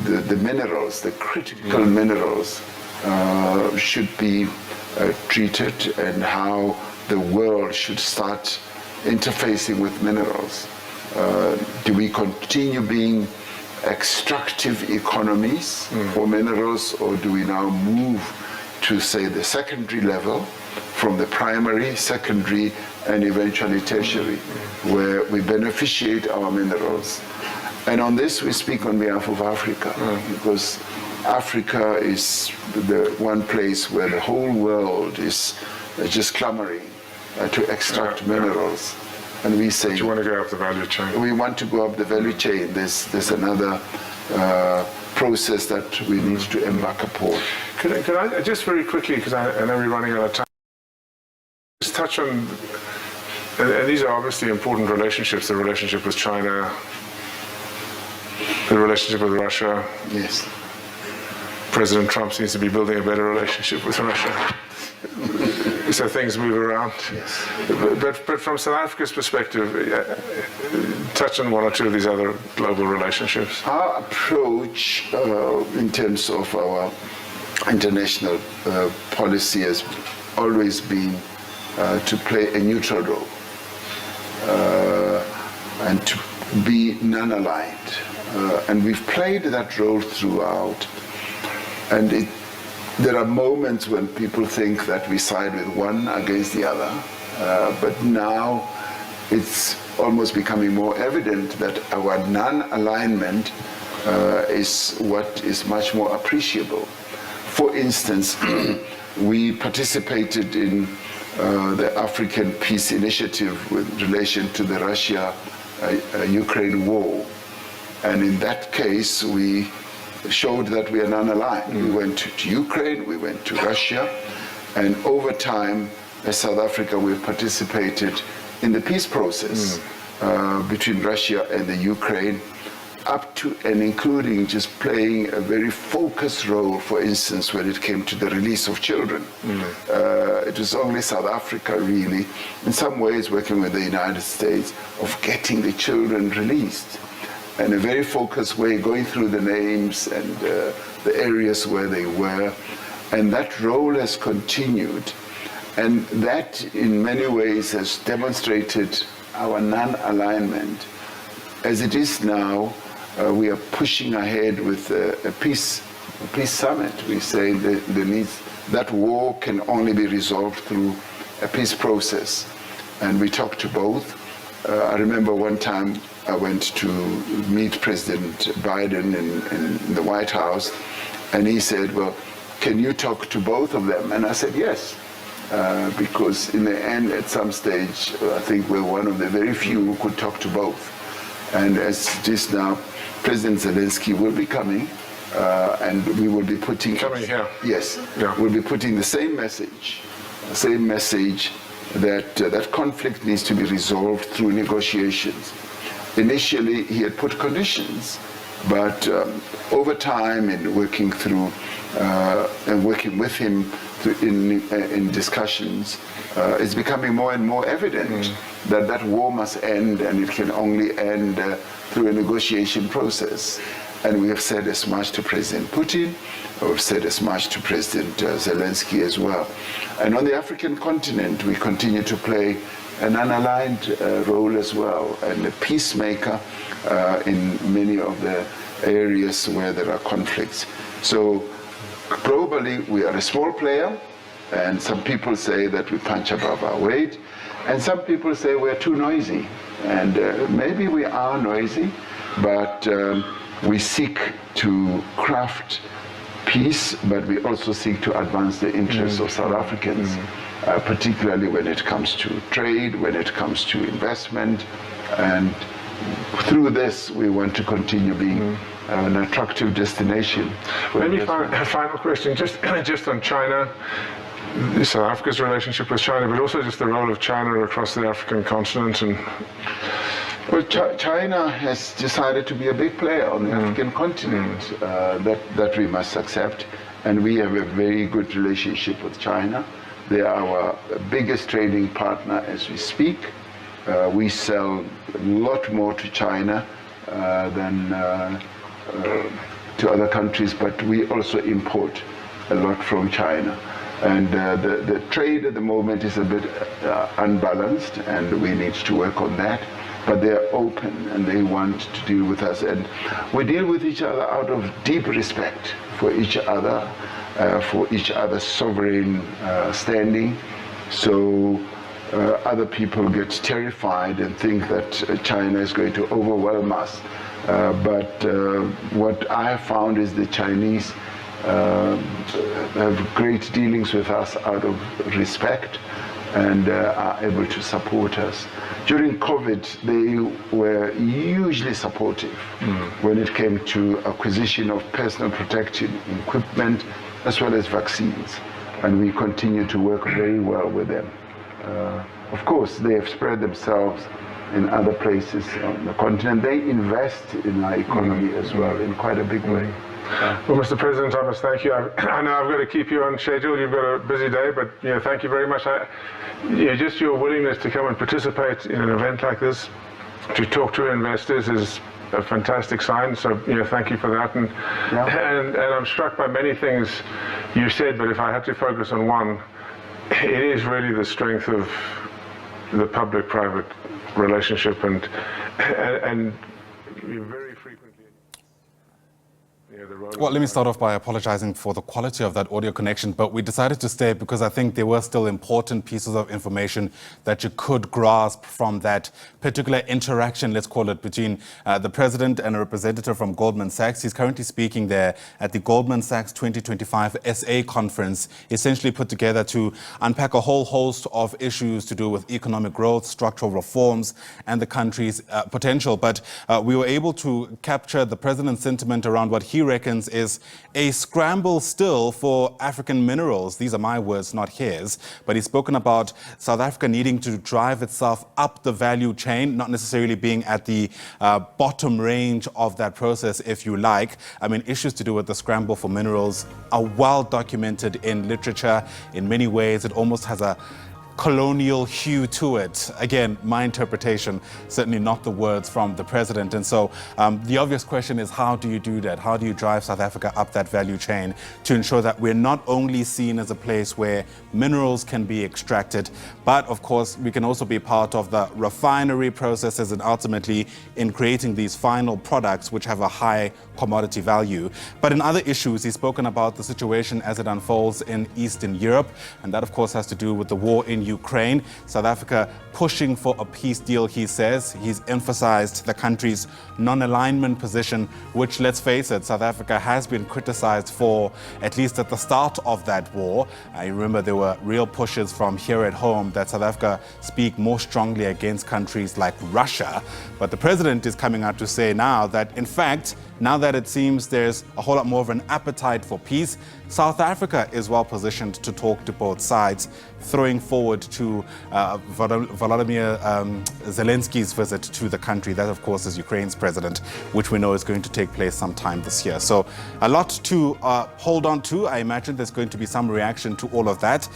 the minerals, the critical minerals, should be treated, and how the world should start interfacing with minerals. Do we continue being extractive economies for minerals, or do we now move to, say, the secondary level, from the primary, secondary, and eventually tertiary, where we beneficiate our minerals? And on this, we speak on behalf of Africa, because Africa is the one place where the whole world is just clamoring to extract minerals. And we say, but you want to go up the value chain. We want to go up the value chain. There's another process that we need to embark upon. Could I just very quickly, because I know we're running out of time, just touch on, and these are obviously important relationships, the relationship with China, the relationship with Russia. Yes. President Trump seems to be building a better relationship with Russia. So things move around. Yes. But from South Africa's perspective, touch on one or two of these other global relationships. Our approach in terms of our international policy has always been to play a neutral role and to be non-aligned. And we've played that role throughout. And there are moments when people think that we side with one against the other, but now it's almost becoming more evident that our non-alignment is what is much more appreciable. For instance, we participated in the African Peace Initiative with relation to the Russia-Ukraine war, and in that case we showed that we are non-aligned. We went to Ukraine, we went to Russia, and over time, as South Africa, we've participated in the peace process between Russia and the Ukraine, up to and including just playing a very focused role, for instance, when it came to the release of children. It was only South Africa, really, in some ways working with the United States, of getting the children released. In a very focused way, going through the names and the areas where they were. And that role has continued. And that, in many ways, has demonstrated our non-alignment. As it is now, we are pushing ahead with a peace summit. We say that war can only be resolved through a peace process. And we talk to both. I remember one time I went to meet President Biden in the White House, and he said, well, can you talk to both of them? And I said, yes, because in the end, at some stage, I think we're one of the very few who could talk to both. And as it is now, President Zelensky will be coming, and we will be putting... Coming here? Yes. Yeah. We'll be putting the same message that conflict needs to be resolved through negotiations. Initially, he had put conditions, but over time, in working through and working with him in discussions, it's becoming more and more evident that war must end, and it can only end through a negotiation process. And we have said as much to President Putin, we've said as much to President Zelensky as well. And on the African continent, we continue to play an unaligned role as well, and a peacemaker in many of the areas where there are conflicts. So globally, we are a small player, and some people say that we punch above our weight, and some people say we're too noisy. And maybe we are noisy, but we seek to craft peace, but we also seek to advance the interests of South Africans. Particularly when it comes to trade, when it comes to investment. And through this, we want to continue being an attractive destination. Maybe a final question, just on China, South Africa's relationship with China, but also just the role of China across the African continent. And well, China has decided to be a big player on the African continent. That we must accept. And we have a very good relationship with China. They are our biggest trading partner as we speak. We sell a lot more to China than to other countries, but we also import a lot from China. And the trade at the moment is a bit unbalanced, and we need to work on that. But they're open and they want to deal with us. And we deal with each other out of deep respect for each other's sovereign standing. So other people get terrified and think that China is going to overwhelm us. But what I have found is the Chinese have great dealings with us out of respect and are able to support us. During COVID, they were hugely supportive when it came to acquisition of personal protective equipment as well as vaccines. And we continue to work very well with them. Of course, they have spread themselves in other places on the continent. They invest in our economy as well in quite a big way. Well, Mr. President, I must thank you. I know I've got to keep you on schedule. You've got a busy day, but thank you very much. Just your willingness to come and participate in an event like this, to talk to investors, is a fantastic sign. So, thank you for that. And I'm struck by many things you said, but if I had to focus on one, it is really the strength of the public-private relationship, and you very frequently. Well, let me start off by apologizing for the quality of that audio connection, but we decided to stay because I think there were still important pieces of information that you could grasp from that particular interaction, let's call it, between the president and a representative from Goldman Sachs. He's currently speaking there at the Goldman Sachs 2025 SA conference, essentially put together to unpack a whole host of issues to do with economic growth, structural reforms, and the country's potential. But we were able to capture the president's sentiment around what he reckons is a scramble still for African minerals. These are my words, not his. But he's spoken about South Africa needing to drive itself up the value chain, not necessarily being at the bottom range of that process, if you like. I mean, issues to do with the scramble for minerals are well documented in literature. In many ways, it almost has a colonial hue to it. Again, my interpretation, certainly not the words from the president. And so the obvious question is, how do you do that? How do you drive South Africa up that value chain to ensure that we're not only seen as a place where minerals can be extracted, but of course, we can also be part of the refinery processes and ultimately in creating these final products which have a high commodity value. But in other issues, he's spoken about the situation as it unfolds in Eastern Europe. And that, of course, has to do with the war in Ukraine. South Africa pushing for a peace deal, he says. He's emphasized the country's non-alignment position, which, let's face it, South Africa has been criticized for, at least at the start of that war. I remember there were real pushes from here at home that South Africa speak more strongly against countries like Russia. But the president is coming out to say now that, in fact, now that it seems there's a whole lot more of an appetite for peace, South Africa is well positioned to talk to both sides, throwing forward to Volodymyr Zelensky's visit to the country. That, of course, is Ukraine's president, which we know is going to take place sometime this year. So a lot to hold on to. I imagine there's going to be some reaction to all of that.